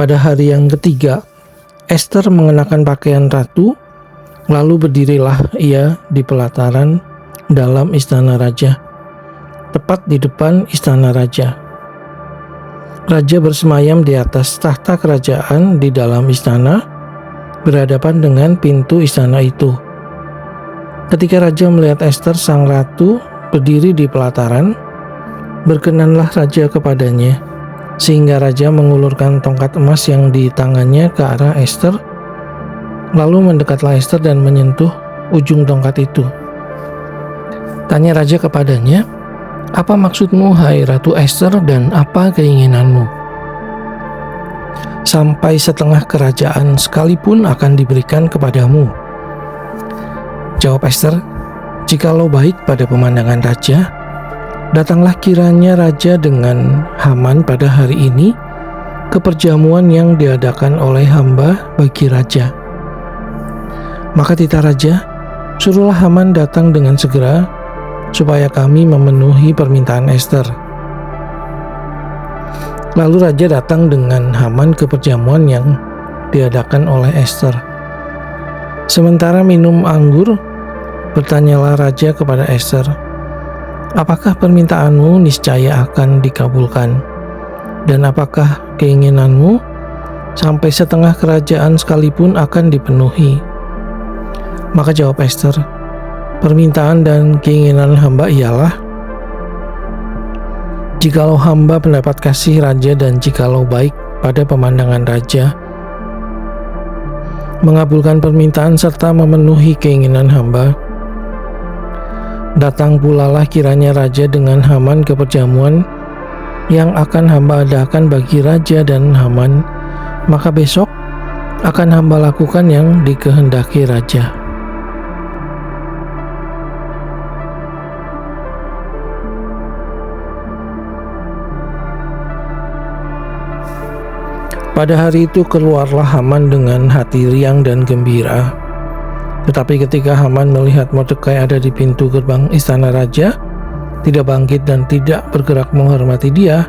Pada hari yang ketiga, Ester mengenakan pakaian ratu, lalu berdirilah ia di pelataran dalam istana raja, tepat di depan istana raja. Raja bersemayam di atas tahta kerajaan di dalam istana, berhadapan dengan pintu istana itu. Ketika raja melihat Ester sang ratu berdiri di pelataran, berkenanlah raja kepadanya, sehingga raja mengulurkan tongkat emas yang di tangannya ke arah Ester. Lalu mendekatlah Ester dan menyentuh ujung tongkat itu. Tanya raja kepadanya, "Apa maksudmu, hai Ratu Ester, dan apa keinginanmu? Sampai setengah kerajaan sekalipun akan diberikan kepadamu." Jawab Ester, "Jikalau baik pada pemandangan raja, datanglah kiranya raja dengan Haman pada hari ini ke perjamuan yang diadakan oleh hamba bagi raja." Maka titah raja, "Suruhlah Haman datang dengan segera, supaya kami memenuhi permintaan Ester." Lalu raja datang dengan Haman ke perjamuan yang diadakan oleh Ester. Sementara minum anggur, bertanyalah raja kepada Ester, "Apakah permintaanmu niscaya akan dikabulkan? Dan apakah keinginanmu sampai setengah kerajaan sekalipun akan dipenuhi?" Maka jawab Ester, "Permintaan dan keinginan hamba ialah, jikalau hamba mendapat kasih raja dan jikalau baik pada pemandangan raja, mengabulkan permintaan serta memenuhi keinginan hamba, datang pulalah kiranya raja dengan Haman ke perjamuan yang akan hamba adakan bagi raja dan Haman, maka besok akan hamba lakukan yang dikehendaki raja." Pada hari itu keluarlah Haman dengan hati riang dan gembira. Tetapi ketika Haman melihat Mordekai ada di pintu gerbang istana raja, tidak bangkit dan tidak bergerak menghormati dia,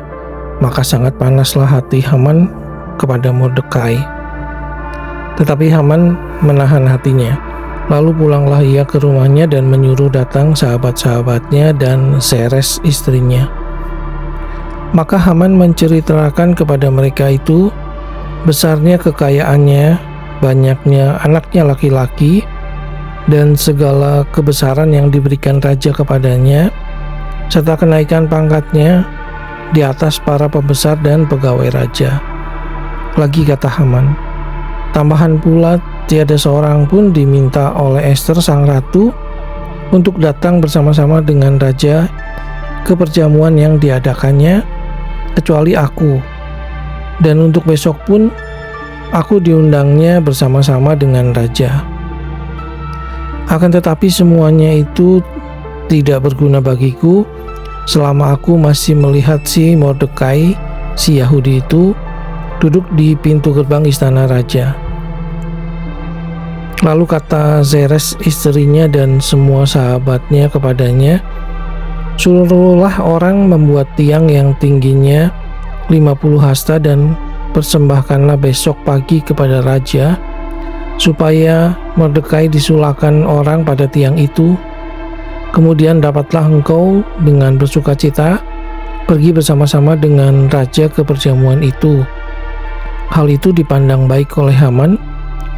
maka sangat panaslah hati Haman kepada Mordekai. Tetapi Haman menahan hatinya. Lalu pulanglah ia ke rumahnya dan menyuruh datang sahabat-sahabatnya dan Zeres istrinya. Maka Haman menceritakan kepada mereka itu besarnya kekayaannya, banyaknya anaknya laki-laki, dan segala kebesaran yang diberikan raja kepadanya, serta kenaikan pangkatnya di atas para pembesar dan pegawai raja. Lagi kata Haman, tambahan pula tiada seorang pun diminta oleh Ester sang ratu untuk datang bersama-sama dengan raja ke perjamuan yang diadakannya, kecuali aku. Dan untuk besok pun aku diundangnya bersama-sama dengan raja. Akan tetapi semuanya itu tidak berguna bagiku selama aku masih melihat si Mordekai, si Yahudi itu, duduk di pintu gerbang istana raja. Lalu kata Zeres istrinya dan semua sahabatnya kepadanya, "Suruhlah orang membuat tiang yang tingginya 50 hasta dan persembahkanlah besok pagi kepada raja, supaya Mordekai disulahkan orang pada tiang itu. Kemudian dapatlah engkau dengan bersukacita pergi bersama-sama dengan raja ke perjamuan itu." Hal itu dipandang baik oleh Haman,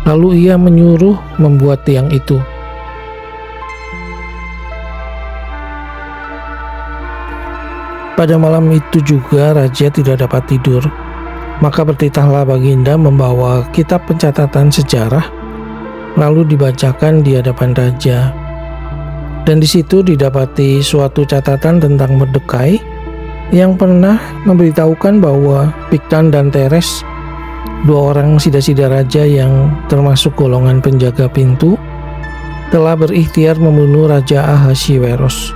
lalu ia menyuruh membuat tiang itu. Pada malam itu juga raja tidak dapat tidur. Maka bertitahlah baginda membawa kitab pencatatan sejarah, lalu dibacakan di hadapan raja. Dan di situ didapati suatu catatan tentang Mordekai yang pernah memberitahukan bahwa Bigtan dan Teres, dua orang sida-sida raja yang termasuk golongan penjaga pintu, telah berikhtiar membunuh Raja Ahasiweros.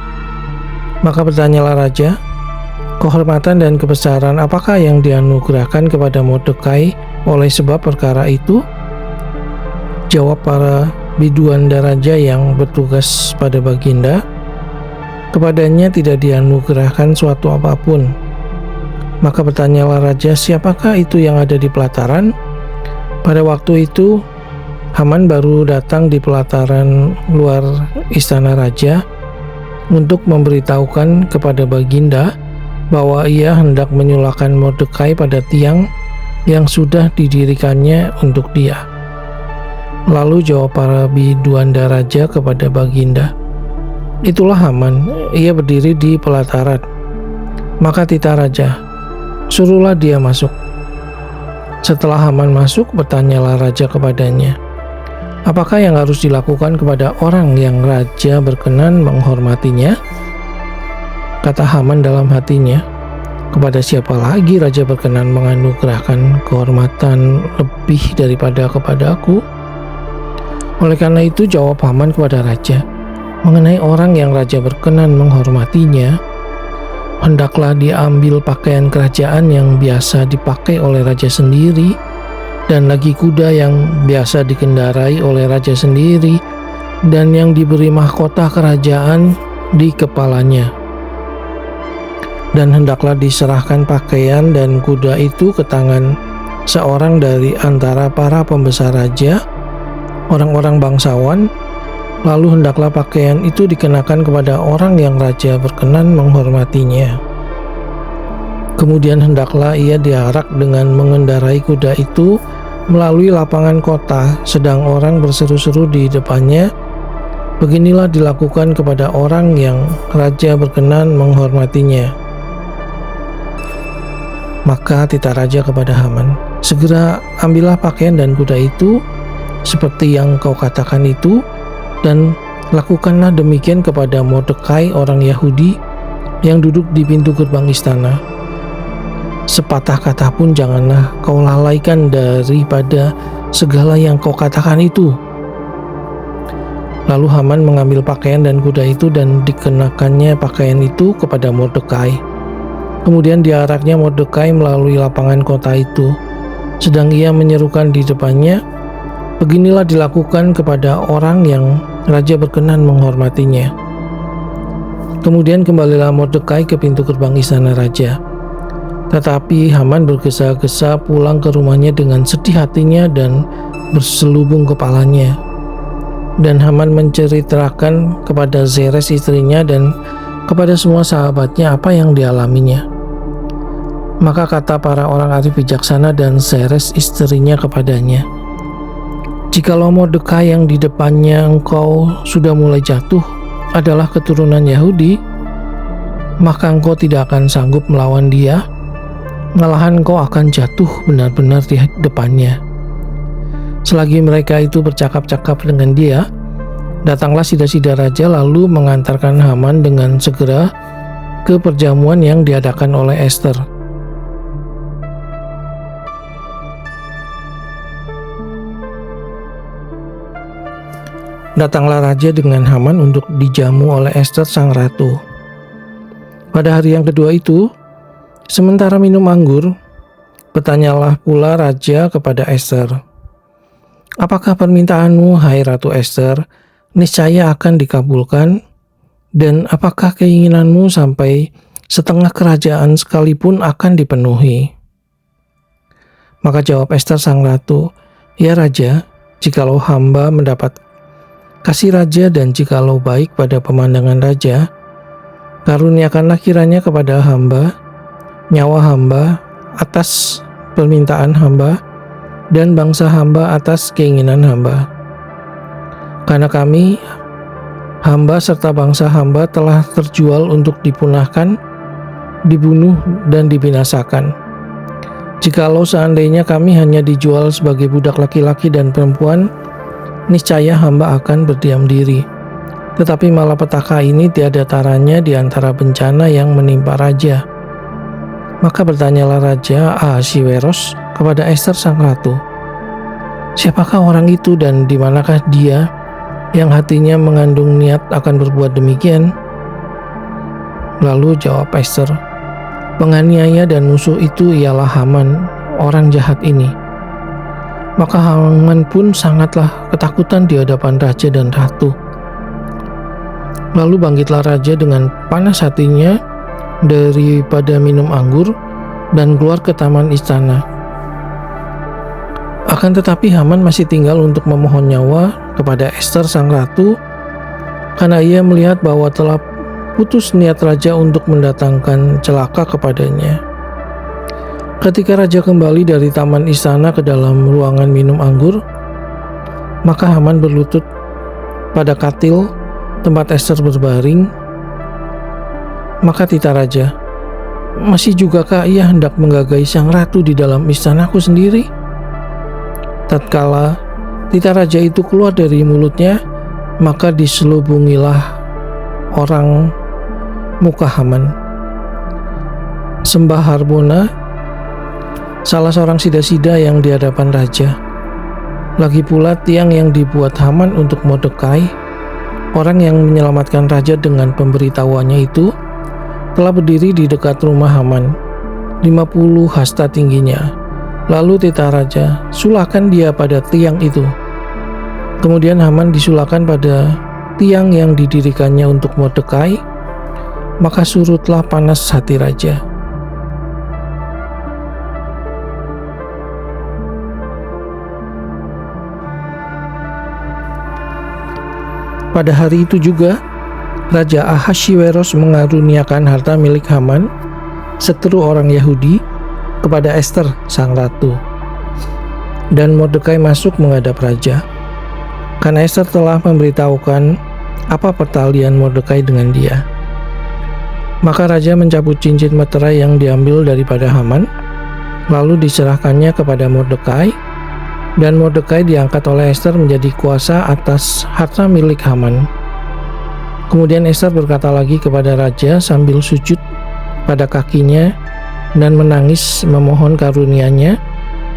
Maka bertanyalah raja, kehormatan dan kebesaran apakah yang dianugerahkan kepada Mordekai oleh sebab perkara itu? Jawab para biduanda raja yang bertugas pada baginda, kepadanya tidak dianugerahkan suatu apapun. Maka bertanyalah raja, siapakah itu yang ada di pelataran? Pada waktu itu Haman baru datang di pelataran luar istana raja untuk memberitahukan kepada Baginda bahwa ia hendak menyulahkan Mordekai pada tiang yang sudah didirikannya untuk dia. Lalu jawab para biduanda raja kepada Baginda, itulah Haman, ia berdiri di pelataran. Maka titah raja, suruhlah dia masuk. Setelah Haman masuk, bertanyalah raja kepadanya, apakah yang harus dilakukan kepada orang yang raja berkenan menghormatinya? Kata Haman dalam hatinya, kepada siapa lagi raja berkenan menganugerahkan kehormatan lebih daripada kepadaku? Oleh karena itu jawab Haman kepada raja, mengenai orang yang raja berkenan menghormatinya, hendaklah diambil pakaian kerajaan yang biasa dipakai oleh raja sendiri, dan lagi kuda yang biasa dikendarai oleh raja sendiri, dan yang diberi mahkota kerajaan di kepalanya. Dan hendaklah diserahkan pakaian dan kuda itu ke tangan seorang dari antara para pembesar raja, orang-orang bangsawan, lalu hendaklah pakaian itu dikenakan kepada orang yang raja berkenan menghormatinya. Kemudian hendaklah ia diarak dengan mengendarai kuda itu melalui lapangan kota, sedang orang berseru-seru di depannya, beginilah dilakukan kepada orang yang raja berkenan menghormatinya. Maka titah raja kepada Haman, segera ambillah pakaian dan kuda itu seperti yang kau katakan itu, dan lakukanlah demikian kepada Mordekai orang Yahudi yang duduk di pintu gerbang istana. Sepatah kata pun janganlah kau lalaikan daripada segala yang kau katakan itu. Lalu Haman mengambil pakaian dan kuda itu dan dikenakannya pakaian itu kepada Mordekai. Kemudian diaraknya Mordekai melalui lapangan kota itu, sedang ia menyerukan di depannya, beginilah dilakukan kepada orang yang raja berkenan menghormatinya. Kemudian kembalilah Mordekai ke pintu gerbang istana raja. Tetapi Haman bergesa-gesa pulang ke rumahnya dengan sedih hatinya dan berselubung kepalanya. Dan Haman menceritakan kepada Zeres istrinya dan kepada semua sahabatnya apa yang dialaminya. Maka kata para orang arif bijaksana dan Zeres istrinya kepadanya, jikalau Mordekai yang di depannya engkau sudah mulai jatuh adalah keturunan Yahudi, maka engkau tidak akan sanggup melawan dia, malahan engkau akan jatuh benar-benar di depannya. Selagi mereka itu bercakap-cakap dengan dia, datanglah sida-sida raja lalu mengantarkan Haman dengan segera ke perjamuan yang diadakan oleh Ester. Datanglah raja dengan Haman untuk dijamu oleh Ester sang ratu. Pada hari yang kedua itu, sementara minum anggur, bertanyalah pula raja kepada Ester, apakah permintaanmu, hai Ratu Ester, niscaya akan dikabulkan, dan apakah keinginanmu sampai setengah kerajaan sekalipun akan dipenuhi? Maka jawab Ester sang ratu, ya raja, jikalau hamba mendapat kasih raja dan jikalau baik pada pemandangan raja, karuniakanlah kiranya kepada hamba nyawa hamba atas permintaan hamba, dan bangsa hamba atas keinginan hamba. Karena kami, hamba serta bangsa hamba telah terjual untuk dipunahkan, dibunuh, dan dibinasakan. Jikalau seandainya kami hanya dijual sebagai budak laki-laki dan perempuan, niscaya hamba akan berdiam diri. Tetapi malapetaka ini tiada taranya di antara bencana yang menimpa raja. Maka bertanyalah Raja Ahasiweros kepada Ester sang ratu, siapakah orang itu dan di manakah dia yang hatinya mengandung niat akan berbuat demikian? Lalu jawab Ester, penganiaya dan musuh itu ialah Haman, orang jahat ini. Maka Haman pun sangatlah ketakutan di hadapan raja dan ratu. Lalu bangkitlah raja dengan panas hatinya daripada minum anggur, dan keluar ke taman istana. Akan tetapi Haman masih tinggal untuk memohon nyawa kepada Ester sang ratu, karena ia melihat bahwa telah putus niat raja untuk mendatangkan celaka kepadanya. Ketika raja kembali dari taman istana ke dalam ruangan minum anggur, maka Haman berlutut pada katil tempat Ester berbaring. Maka tita raja, "Masih jugakah ia hendak menggagai sang ratu di dalam istanaku sendiri?" Tatkala tita raja itu keluar dari mulutnya, maka diselubungilah orang muka Haman. Sembah Harbona, salah seorang sida-sida yang di hadapan raja. Lagi pula tiang yang dibuat Haman untuk Mordekai, orang yang menyelamatkan raja dengan pemberitahuannya itu, telah berdiri di dekat rumah Haman, 50 hasta tingginya. Lalu tita raja, "Sulahkan dia pada tiang itu." Kemudian Haman disulahkan pada tiang yang didirikannya untuk Mordekai, maka surutlah panas hati raja. Pada hari itu juga, Raja Ahasveros mengaruniakan harta milik Haman, seteru orang Yahudi, kepada Ester sang ratu. Dan Mordekai masuk menghadap raja, karena Ester telah memberitahukan apa pertalian Mordekai dengan dia. Maka raja mencabut cincin meterai yang diambil daripada Haman, lalu diserahkannya kepada Mordekai, dan Mordekai diangkat oleh Ester menjadi kuasa atas harta milik Haman. Kemudian Ester berkata lagi kepada raja sambil sujud pada kakinya dan menangis memohon karunia-Nya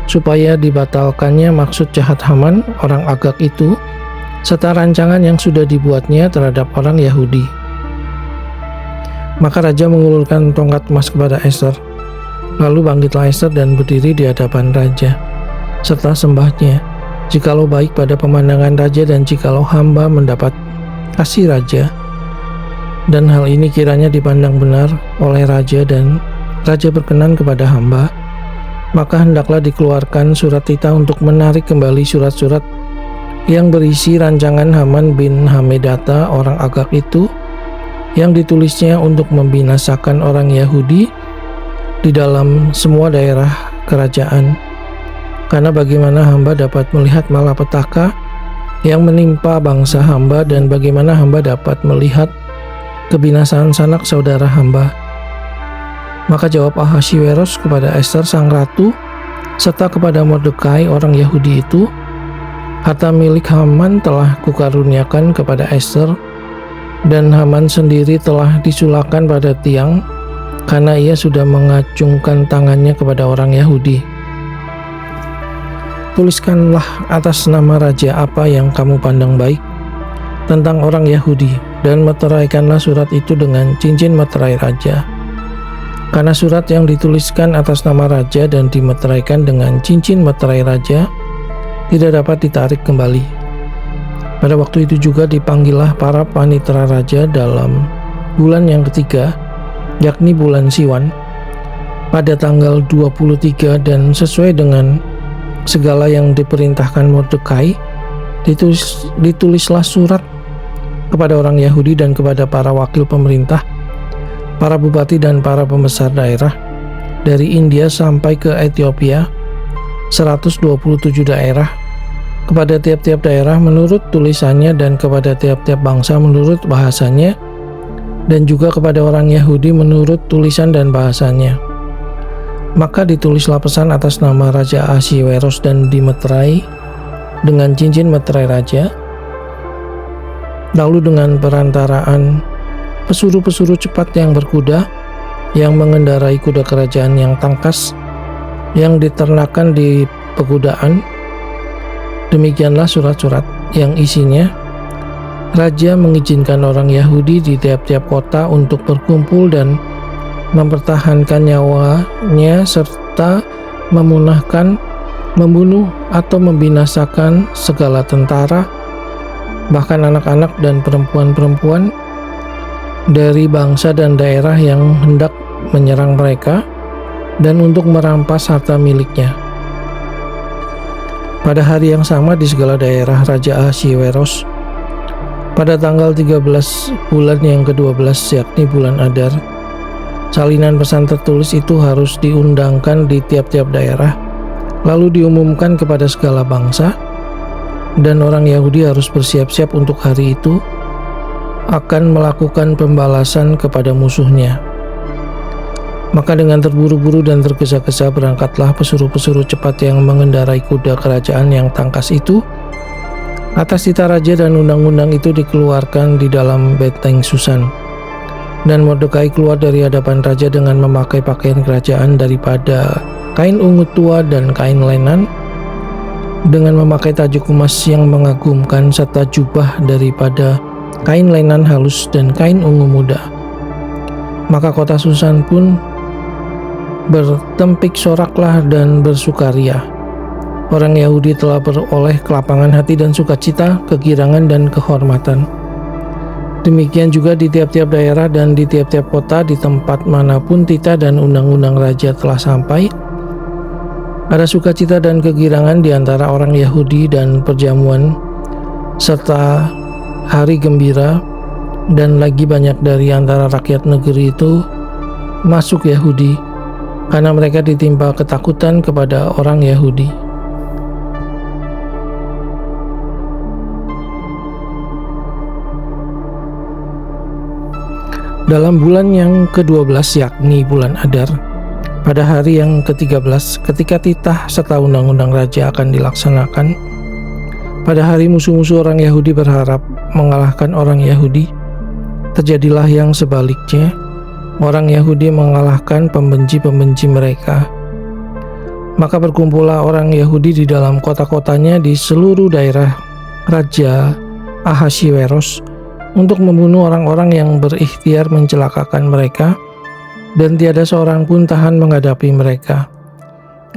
supaya dibatalkannya maksud jahat Haman orang Agag itu, serta rancangan yang sudah dibuatnya terhadap orang Yahudi. Maka raja mengulurkan tongkat emas kepada Ester. Lalu bangkitlah Ester dan berdiri di hadapan raja, serta sembahnya, jikalau baik pada pemandangan raja dan jikalau hamba mendapat kasih raja. Dan hal ini kiranya dipandang benar oleh raja dan raja berkenan kepada hamba, maka hendaklah dikeluarkan surat titah untuk menarik kembali surat-surat yang berisi rancangan Haman bin Hamedata orang Agag itu, yang ditulisnya untuk membinasakan orang Yahudi di dalam semua daerah kerajaan. Karena bagaimana hamba dapat melihat malapetaka yang menimpa bangsa hamba, dan bagaimana hamba dapat melihat kebinasaan sanak saudara hamba. Maka jawab Ahasveros kepada Ester sang ratu serta kepada Mordekai orang Yahudi itu, "Harta milik Haman telah kukaruniakan kepada Ester, dan Haman sendiri telah disulahkan pada tiang karena ia sudah mengacungkan tangannya kepada orang Yahudi. Tuliskanlah atas nama raja apa yang kamu pandang baik tentang orang Yahudi, dan meteraikanlah surat itu dengan cincin meterai raja. Karena surat yang dituliskan atas nama raja dan dimeteraikan dengan cincin meterai raja tidak dapat ditarik kembali." Pada waktu itu juga dipanggillah para panitera raja dalam bulan yang ketiga, yakni bulan Siwan, pada tanggal 23, dan sesuai dengan segala yang diperintahkan Mordekai, ditulislah surat kepada orang Yahudi dan kepada para wakil pemerintah, para bupati dan para pembesar daerah dari India sampai ke Ethiopia, 127 daerah, kepada tiap-tiap daerah menurut tulisannya dan kepada tiap-tiap bangsa menurut bahasanya, dan juga kepada orang Yahudi menurut tulisan dan bahasanya. Maka ditulislah pesan atas nama Raja Ahasveros dan dimeterai dengan cincin meterai raja. Lalu dengan perantaraan pesuruh-pesuruh cepat yang berkuda, yang mengendarai kuda kerajaan yang tangkas, yang diternakan di pegudaan, demikianlah surat-surat yang isinya, raja mengizinkan orang Yahudi di tiap-tiap kota untuk berkumpul dan mempertahankan nyawanya, serta memunahkan, membunuh atau membinasakan segala tentara, bahkan anak-anak dan perempuan-perempuan dari bangsa dan daerah yang hendak menyerang mereka, dan untuk merampas harta miliknya. Pada hari yang sama di segala daerah Raja Ahasweros, pada tanggal 13 bulan yang ke-12 yakni bulan Adar, salinan pesan tertulis itu harus diundangkan di tiap-tiap daerah, lalu diumumkan kepada segala bangsa, dan orang Yahudi harus bersiap-siap untuk hari itu akan melakukan pembalasan kepada musuhnya. Maka dengan terburu-buru dan tergesa-gesa berangkatlah pesuruh-pesuruh cepat yang mengendarai kuda kerajaan yang tangkas itu. Atas titah raja dan undang-undang itu dikeluarkan di dalam benteng Susan. Dan Mordekai keluar dari hadapan raja dengan memakai pakaian kerajaan daripada kain ungu tua dan kain lenan, dengan memakai tajuk emas yang mengagumkan serta jubah daripada kain lenan halus dan kain ungu muda. Maka kota Susan pun bertempik soraklah dan bersukaria. Orang Yahudi telah beroleh kelapangan hati dan sukacita, kegirangan dan kehormatan. Demikian juga di tiap-tiap daerah dan di tiap-tiap kota, di tempat manapun titah dan undang-undang raja telah sampai, ada sukacita dan kegirangan di antara orang Yahudi dan perjamuan serta hari gembira, dan lagi banyak dari antara rakyat negeri itu masuk Yahudi, karena mereka ditimpa ketakutan kepada orang Yahudi. Dalam bulan yang ke-12 yakni bulan Adar, pada hari yang ke-13 ketika titah serta undang-undang raja akan dilaksanakan, pada hari musuh-musuh orang Yahudi berharap mengalahkan orang Yahudi, terjadilah yang sebaliknya. Orang Yahudi mengalahkan pembenci-pembenci mereka. Maka berkumpullah orang Yahudi di dalam kota-kotanya di seluruh daerah Raja Ahasweros untuk membunuh orang-orang yang berikhtiar mencelakakan mereka, dan tiada seorang pun tahan menghadapi mereka,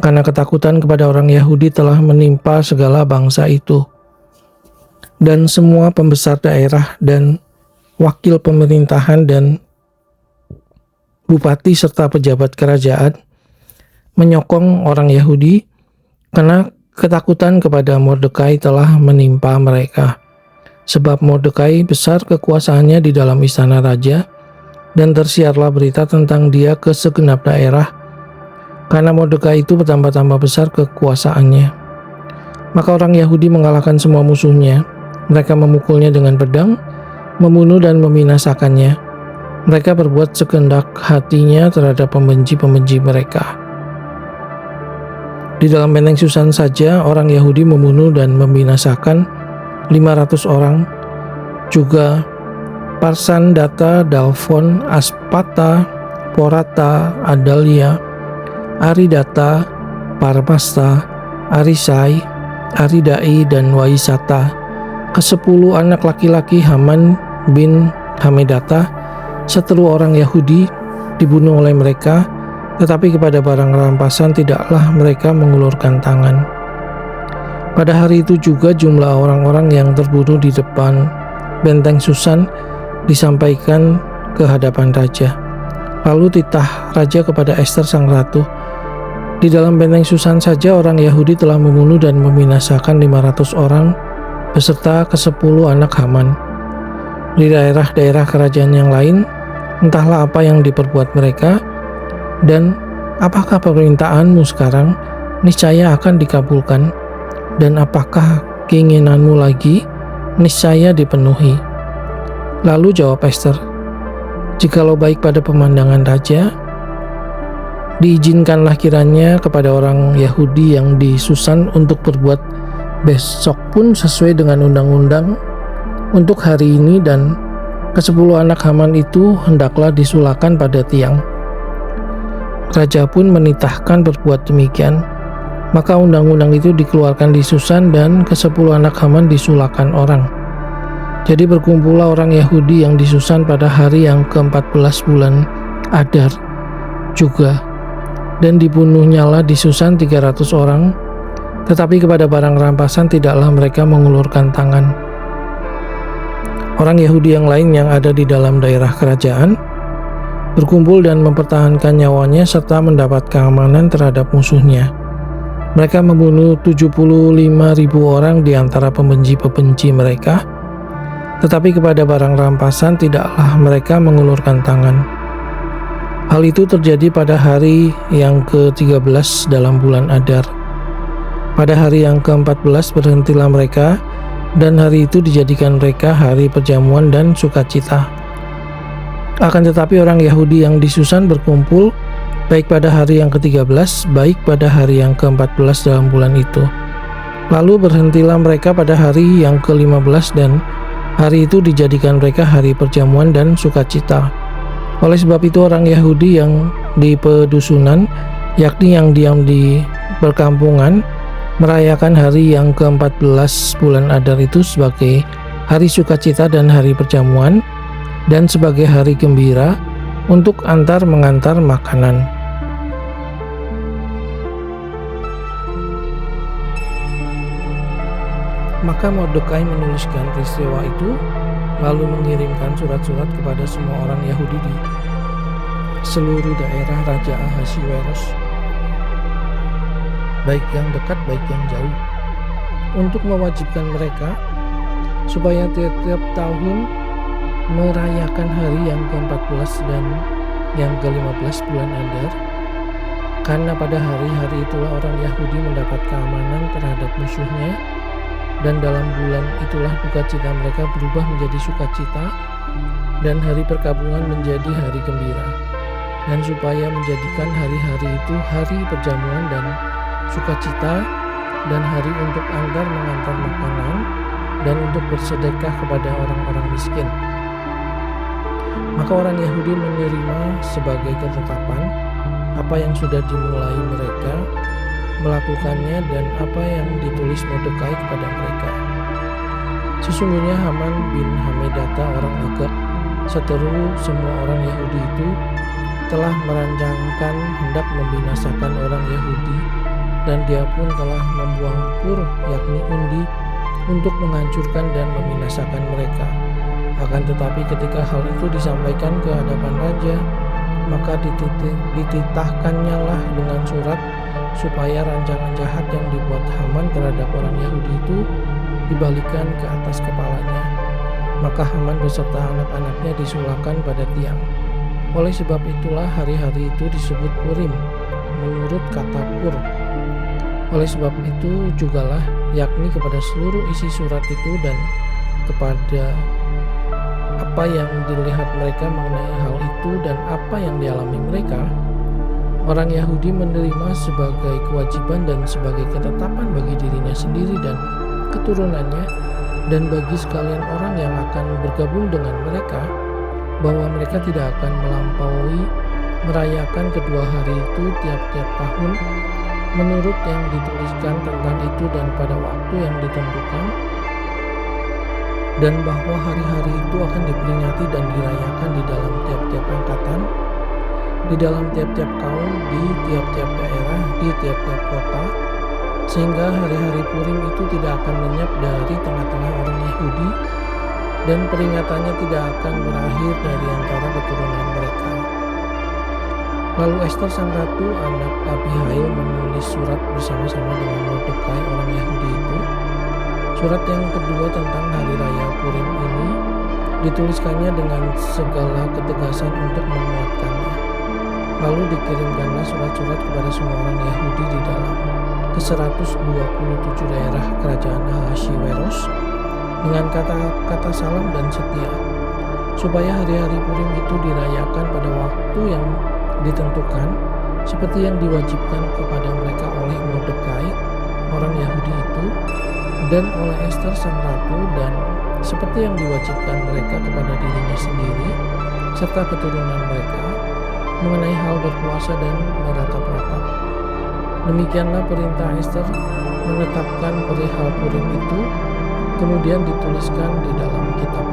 karena ketakutan kepada orang Yahudi telah menimpa segala bangsa itu. Dan semua pembesar daerah dan wakil pemerintahan dan bupati serta pejabat kerajaan menyokong orang Yahudi, karena ketakutan kepada Mordekai telah menimpa mereka. Sebab Mordekai besar kekuasaannya di dalam istana raja, dan tersiarlah berita tentang dia ke segenap daerah, karena Mordekai itu bertambah-tambah besar kekuasaannya. Maka orang Yahudi mengalahkan semua musuhnya. Mereka memukulnya dengan pedang, membunuh dan membinasakannya. Mereka berbuat sekehendak hatinya terhadap pembenci-pembenci mereka. Di dalam benteng Susan saja orang Yahudi membunuh dan membinasakan 500 orang, juga Parsandata, Dalfon, Aspata, Porata, Adalia, Aridata, Parmasta, Arisai, Aridai, dan Waisata, ke-10 anak laki-laki Haman bin Hamedata, seteru orang Yahudi, dibunuh oleh mereka, tetapi kepada barang rampasan tidaklah mereka mengulurkan tangan. Pada hari itu juga jumlah orang-orang yang terbunuh di depan benteng Susan disampaikan ke hadapan raja. Lalu titah raja kepada Ester sang ratu. Di dalam benteng Susan saja orang Yahudi telah membunuh dan membinasakan 500 orang beserta ke-10 anak Haman. Di daerah-daerah kerajaan yang lain, entahlah apa yang diperbuat mereka, dan apakah permintaanmu sekarang niscaya akan dikabulkan, dan apakah keinginanmu lagi niscaya dipenuhi. Lalu jawab Ester, jikalau baik pada pemandangan raja, diizinkanlah kiranya kepada orang Yahudi yang di Susan untuk berbuat besok pun sesuai dengan undang-undang untuk hari ini, dan ke-10 anak Haman itu hendaklah disulakan pada tiang. Raja pun menitahkan berbuat demikian. Maka undang-undang itu dikeluarkan di Susan, dan ke-10 anak Haman disulakan orang. Jadi berkumpullah orang Yahudi yang di Susan pada hari yang ke-14 bulan Adar juga, dan dibunuhnyalah di Susan 300 orang, tetapi kepada barang rampasan tidaklah mereka mengulurkan tangan. Orang Yahudi yang lain yang ada di dalam daerah kerajaan berkumpul dan mempertahankan nyawanya serta mendapat keamanan terhadap musuhnya. Mereka membunuh 75.000 orang di antara pembenci-pembenci mereka, tetapi kepada barang rampasan tidaklah mereka mengulurkan tangan. Hal itu terjadi pada hari yang ke-13 dalam bulan Adar. Pada hari yang ke-14 berhentilah mereka, dan hari itu dijadikan mereka hari perjamuan dan sukacita. Akan tetapi orang Yahudi yang di Susan berkumpul baik pada hari yang ke-13, baik pada hari yang ke-14 dalam bulan itu. Lalu berhentilah mereka pada hari yang ke-15, dan hari itu dijadikan mereka hari perjamuan dan sukacita. Oleh sebab itu orang Yahudi yang di pedusunan, yakni yang diam di perkampungan, merayakan hari yang ke-14 bulan Adar itu sebagai hari sukacita dan hari perjamuan, dan sebagai hari gembira untuk antar mengantar makanan. Maka Mordekai menuliskan peristiwa itu, lalu mengirimkan surat-surat kepada semua orang Yahudi di seluruh daerah Raja Ahasiweros, baik yang dekat baik yang jauh, untuk mewajibkan mereka supaya tiap-tiap tahun merayakan hari yang ke-14 dan yang ke-15 bulan Adar, karena pada hari-hari itulah orang Yahudi mendapat keamanan terhadap musuhnya, dan dalam bulan itulah sukacita mereka berubah menjadi sukacita, dan hari perkabungan menjadi hari gembira. Dan supaya menjadikan hari-hari itu hari perjamuan dan sukacita, dan hari untuk antar mengantar makanan, dan untuk bersedekah kepada orang-orang miskin. Maka orang Yahudi menerima sebagai ketetapan apa yang sudah dimulai mereka melakukannya, dan apa yang ditulis Mordekai kepada mereka. Sesungguhnya Haman bin Hamedata orang Agag, seteru semua orang Yahudi itu, telah merancangkan hendak membinasakan orang Yahudi, dan dia pun telah membuang pur, yakni undi, untuk menghancurkan dan membinasakan mereka. Akan tetapi ketika hal itu disampaikan ke hadapan raja, maka dititahkannya lah dengan surat supaya rancangan jahat yang dibuat Haman terhadap orang Yahudi itu dibalikan ke atas kepalanya. Maka Haman beserta anak-anaknya disulahkan pada tiang. Oleh sebab itulah hari-hari itu disebut Purim, menurut kata pur. Oleh sebab itu jugalah, yakni kepada seluruh isi surat itu dan kepada apa yang dilihat mereka mengenai hal itu dan apa yang dialami mereka, orang Yahudi menerima sebagai kewajiban dan sebagai ketetapan bagi dirinya sendiri dan keturunannya, dan bagi sekalian orang yang akan bergabung dengan mereka, bahwa mereka tidak akan melampaui merayakan kedua hari itu tiap-tiap tahun menurut yang dituliskan tentang itu dan pada waktu yang ditentukan, dan bahwa hari-hari itu akan diperingati dan dirayakan di dalam tiap-tiap angkatan, di dalam tiap-tiap kaum, di tiap-tiap daerah, di tiap-tiap kota, sehingga hari-hari Purim itu tidak akan lenyap dari tengah-tengah orang Yahudi, dan peringatannya tidak akan berakhir dari antara keturunan mereka. Lalu Ester sang ratu, anak Abihail, menulis surat bersama-sama dengan Mordekai orang Yahudi itu. Surat yang kedua tentang hari raya Purim ini dituliskannya dengan segala ketegasan untuk menguatkannya. Lalu dikirimkanlah surat-surat kepada semua orang Yahudi di dalam ke-127 daerah kerajaan Ahasiweros dengan kata-kata salam dan setia, supaya hari-hari Purim itu dirayakan pada waktu yang ditentukan, seperti yang diwajibkan kepada mereka oleh Mordekai orang Yahudi itu, dan oleh Ester sang ratu, dan seperti yang diwajibkan mereka kepada dirinya sendiri serta keturunan mereka mengenai hal berpuasa dan meratap-ratap. Demikianlah perintah Ester menetapkan perihal Purim itu, kemudian dituliskan di dalam kitab